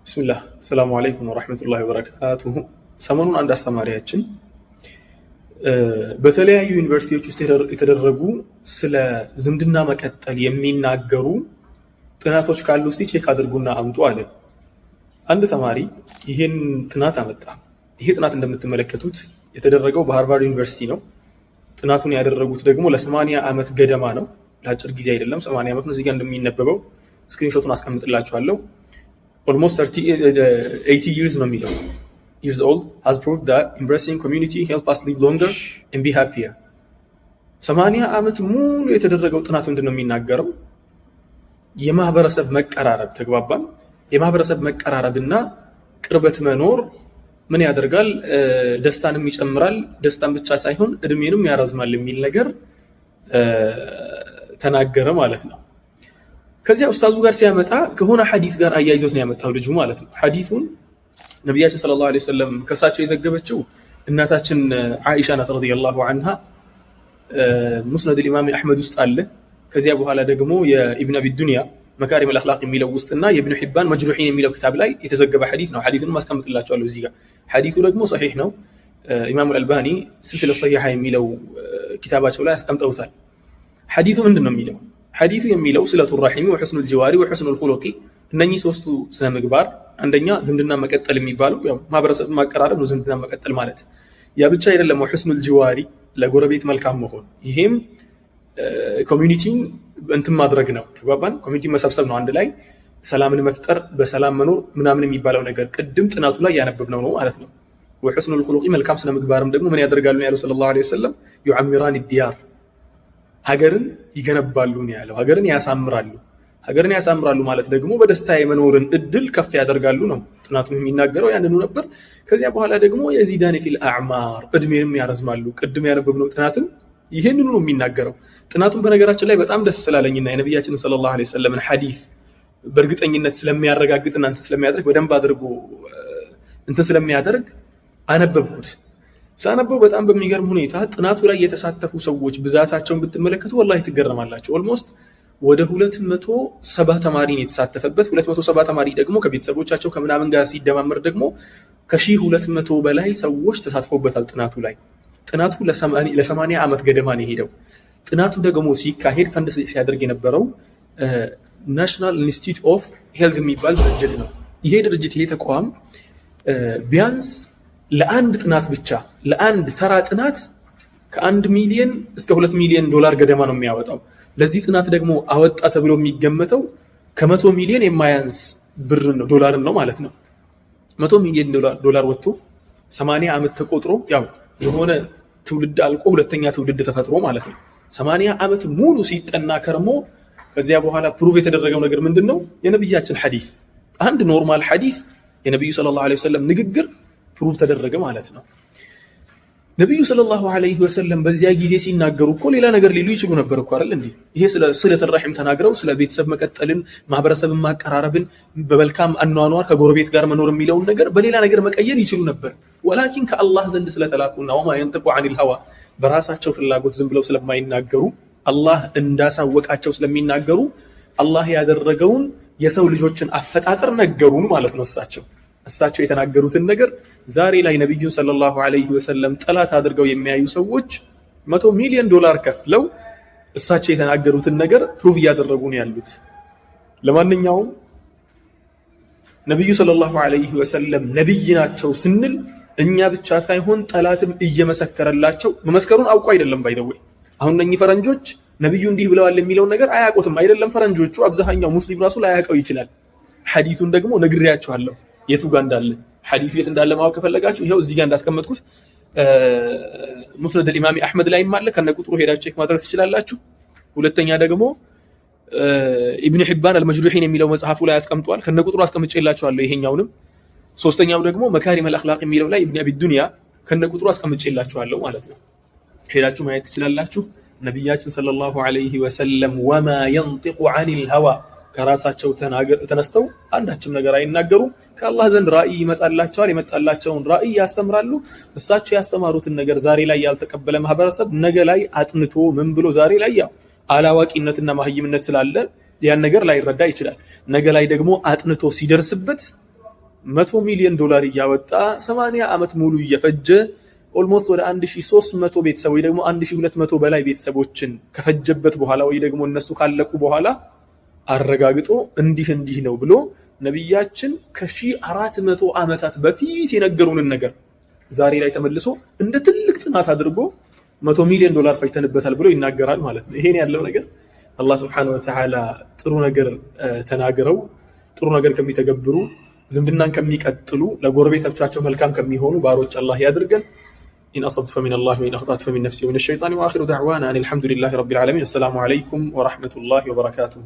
ቢስሚላህ ሰላሙ አለይኩም ወራህመቱላሂ ወበረካቱሁ። ሰሞኑን አንድ አስተማሪያችን በተለያዩ ዩኒቨርሲቲዎች ውስጥ የተደረጉ ስለ ዝምድና መቀጠል የሚናገሩ ጥናቶች ካሉ እስቲ ቼክ አድርጉና አምጡ አለን። አንድ ተማሪ ይሄን ጥናት አመጣ። ይሄ ጥናት እንደምትመለከቱት የተደረገው በሃርቫርድ ዩኒቨርሲቲ ነው። ጥናቱን ያደረጉት ደግሞ ለ80 ዓመት ገደማ ነው። ለአጭር ጊዜ አይደለም፣ 80 ዓመት ነው። እዚህ ጋር እንደሚነበበው ስክሪንሾቱን አስቀምጥላችኋለሁ። Almost 80 years ነው የሚለው years old has proved that embracing community help us live longer and be happier። 80 ዓመት ሙሉ የተደረገው ጥናት ምንድን ነው የሚናገረው? የማህበረሰብ መቀራረብ፣ ተግባባን። የማህበረሰብ መቀራረብና ቅርበት መኖር ምን ያደርጋል? ደስታንም ይጨምራል። ደስታን ብቻ ሳይሆን እድሜንም ያረዝማል የሚል ነገር ተናገረ ማለት ነው። ከዚያ ኡስታዙ ጋር ሲያመጣ ከሆነ ሐዲስ ጋር አያይዞት ነው ያመጣው ልጁ ማለት ነው። ሐዲሱን ነብያችን ሰለላሁ ዐለይሂ ወሰለም ከሳቸው የዘገበችው እናታችን ዓኢሻ ናት ረዲየላሁ ዐንሃ። ሙስነድ ኢማም አህመድ ውስጥ አለ። ከዚያ በኋላ ደግሞ የኢብኑ አቢ ዱንያ መካሪም አልአኽላቅ የሚለው ውስጥና የኢብኑ ሒባን መጅሩሒን የሚለው ክታብ ላይ የተዘገበ ሐዲስ ነው። ሐዲሱን ማስቀምጥላችኋለሁ እዚህ ጋር። ሐዲሱ ደግሞ ሰሒህ ነው። ኢማም አልአልባኒ ሲልሲላ ሰሒሃ የሚለው ኪታባቸው ላይ አስቀምጠውታል። ሐዲሱ ምንድን ነው የሚለው? ሐዲሱ የሚለው ስለቱ ረሒሚ ወሑስኑል ጅዋሪ ወሑስኑል ኹሉቂ፣ እነኚህ ሶስቱ ስነ ምግባር። አንደኛ ዝምድና መቀጠል የሚባለው ያው ማህበረሰብ ማቀራረብ ነው። ዝምድና መቀጠል ማለት ያ ብቻ አይደለም። ወሑስኑል ጅዋሪ ለጎረቤት መልካም መሆን፣ ይሄም ኮሚኒቲን እንትን ማድረግ ነው። ተግባባን። ኮሚኒቲ መሰብሰብ ነው፣ አንድ ላይ ሰላምን መፍጠር፣ በሰላም መኖር ምናምን የሚባለው ነገር ቅድም ጥናቱ ላይ ያነበብነው ነው ማለት ነው። ወሑስኑል ኹሉቂ መልካም ስነ ምግባርም ደግሞ ምን ያደርጋሉ ያለው ሰለላሁ ዐለይሂ ወሰለም? ዩዐሚራን ዲያር፣ ሀገርን ይገነባሉ ነው ያለው። ሀገርን ያሳምራሉ። ሀገርን ያሳምራሉ ማለት ደግሞ በደስታ የመኖርን እድል ከፍ ያደርጋሉ ነው። ጥናቱን የሚናገረው ያንኑ ነበር። ከዚያ በኋላ ደግሞ የዚዳን ፊል አዕማር፣ እድሜንም ያረዝማሉ። ቅድም ያነበብነው ጥናትን ይሄንኑ ነው የሚናገረው። ጥናቱን በነገራችን ላይ በጣም ደስ ስላለኝና የነብያችንን ሰለላሁ ዐለይሂ ወሰለም ሐዲስ በእርግጠኝነት ስለሚያረጋግጥና እንትን ስለሚያደርግ በደንብ አድርጎ እንትን ስለሚያደርግ አነበብኩት። ሳነበው በጣም በሚገርም ሁኔታ ጥናቱ ላይ የተሳተፉ ሰዎች ብዛታቸውን ብትመለከቱ ወላሂ ትገረማላችሁ። ኦልሞስት ወደ 270 ተማሪ ነው የተሳተፈበት። 270 ተማሪ ደግሞ ከቤተሰቦቻቸው ከምናምን ጋር ሲደማመር ደግሞ ከ1200 በላይ ሰዎች ተሳትፎበታል ጥናቱ ላይ። ጥናቱ ለ80 ዓመት ገደማ ነው የሄደው። ጥናቱ ደግሞ ሲካሄድ ፈንድ ሲያደርግ የነበረው ናሽናል ኢንስቲትዩት ኦፍ ሄልዝ የሚባል ድርጅት ነው። ይሄ ድርጅት ይሄ ተቋም ቢያንስ ለአንድ ጥናት ብቻ ለአንድ ተራ ጥናት ከ1 ሚሊዮን እስከ 2 ሚሊዮን ዶላር ገደማ ነው የሚያወጣው። ለዚህ ጥናት ደግሞ አወጣ ተብሎ የሚገመተው ከ100 ሚሊዮን የማያንስ ብር ነው፣ ዶላርን ነው ማለት ነው። 100 ሚሊዮን ዶላር ወጥቶ 80 ዓመት ተቆጥሮ ያው የሆነ ትውልድ አልቆ ሁለተኛ ትውልድ ተፈጥሮ ማለት ነው። 80 ዓመት ሙሉ ሲጠና ከርሞ ከዚያ በኋላ ፕሩቭ የተደረገው ነገር ምንድነው? የነብያችን ሐዲስ፣ አንድ ኖርማል ሐዲስ የነብዩ ሰለላሁ ዐለይሂ ወሰለም ንግግር ፕሩቭ ተደረገ ማለት ነው። ነብዩ ሰለላሁ ዐለይሂ ወሰለም በዚያ ጊዜ ሲናገሩ እኮ ሌላ ነገር ሊሉ ይችሉ ነበር እኮ አይደል እንዴ? ይሄ ስለ ስለተ ረሒም ተናግረው ስለ ቤተሰብ መቀጠልን፣ ማህበረሰብን ማቀራረብን፣ በመልካም አኗኗር ከጎረቤት ጋር መኖር የሚለውን ነገር በሌላ ነገር መቀየር ይችሉ ነበር። ወላኪን ከአላህ ዘንድ ስለተላኩና ወማ የንጥቁ ዐኒል ሀዋ በራሳቸው ፍላጎት ዝም ብለው ስለማይናገሩ አላህ እንዳሳወቃቸው ስለሚናገሩ አላህ ያደረገውን የሰው ልጆችን አፈጣጠር ነገሩን ማለት ነው። እሳቸው የተናገሩትን ነገር ዛሬ ላይ ነብዩን ሰለላሁ ዐለይሂ ወሰለም ጠላት አድርገው የሚያዩ ሰዎች 100 ሚሊዮን ዶላር ከፍለው እሳቸው የተናገሩትን ነገር ፕሩቭ እያደረጉ ነው ያሉት። ለማንኛውም ነብዩ ሰለላሁ ዐለይሂ ወሰለም ነብይ ናቸው ስንል እኛ ብቻ ሳይሆን ጠላትም እየመሰከረላቸው፣ መመስከሩን አውቆ አይደለም ባይደወይ። አሁን እነኚህ ፈረንጆች ነብዩ እንዲህ ብለዋል የሚለውን ነገር አያውቁትም አይደለም። ፈረንጆቹ አብዛኛው ሙስሊም ራሱ ላያውቀው ይችላል። ሐዲሱን ደግሞ ነግሬያችኋለሁ የቱ ጋር እንዳለ። ሐዲሱ የት እንዳለ ማወቅ ከፈለጋችሁ ይሄው እዚህ ጋር እንዳስቀመጥኩት ሙስነድ ኢማም አህመድ ላይ አለ። ከነቁጥሩ ሄዳችሁ ቼክ ማድረግ ትችላላችሁ። ሁለተኛ ደግሞ ኢብኑ ሒባን አልመጅሩሒን የሚለው መጽሐፉ ላይ አስቀምጧል። ከነቁጥሩ አስቀምጬላችኋለሁ ይሄኛውንም። ሶስተኛው ደግሞ መካሪም አልአኽላቅ የሚለው ላይ ኢብኑ አቢ ዱንያ ከነቁጥሩ አስቀምጬላችኋለሁ ማለት ነው። ሄዳችሁ ማየት ትችላላችሁ። ነብያችን ሰለላሁ ዐለይሂ ወሰለም ወማ የንጢቁ ዐኒል ሀዋ ከራሳቸው ተነስተው አንዳችም ነገር አይናገሩም። ከአላህ ዘንድ ራእይ ይመጣላቸዋል። የመጣላቸውን ራእይ ያስተምራሉ። እሳቸው ያስተማሩትን ነገር ዛሬ ላይ ያልተቀበለ ማህበረሰብ ነገ ላይ አጥንቶ ምን ብሎ ዛሬ ላይ ያው አላዋቂነትና ማህይምነት ስላለ ያን ነገር ላይረዳ ይችላል። ነገ ላይ ደግሞ አጥንቶ ሲደርስበት $100 ሚሊዮን እያወጣ 80 ዓመት ሙሉ እየፈጀ ኦልሞስት ወደ 1300 ቤተሰብ ወይ ደግሞ 1200 በላይ ቤተሰቦችን ከፈጀበት በኋላ ወይ ደግሞ እነሱ ካለቁ በኋላ አረጋግጦ እንዲህ ነው ብሎ ነብያችን ከ1400 ዓመታት በፊት የነገሩንን ነገር ዛሬ ላይ ተመልሶ እንደ ትልቅ ጥናት አድርጎ $100 ሚሊዮን ፈጅተንበታል ብሎ ይናገራል ማለት ነው። ይሄን ያለው ነገር አላህ Subhanahu Wa Ta'ala ጥሩ ነገር ተናግረው ጥሩ ነገር ከሚተገብሩ ዝምድናን ከሚቀጥሉ ለጎረቤቶቻቸው መልካም ከሚሆኑ ባሮች አላህ ያድርገን። إن أصبت فمن الله وإن أخطأت فمن نفسي ومن الشيطان وآخر دعوانا أن الحمد لله رب العالمين. السلام عليكم ورحمة الله وبركاته.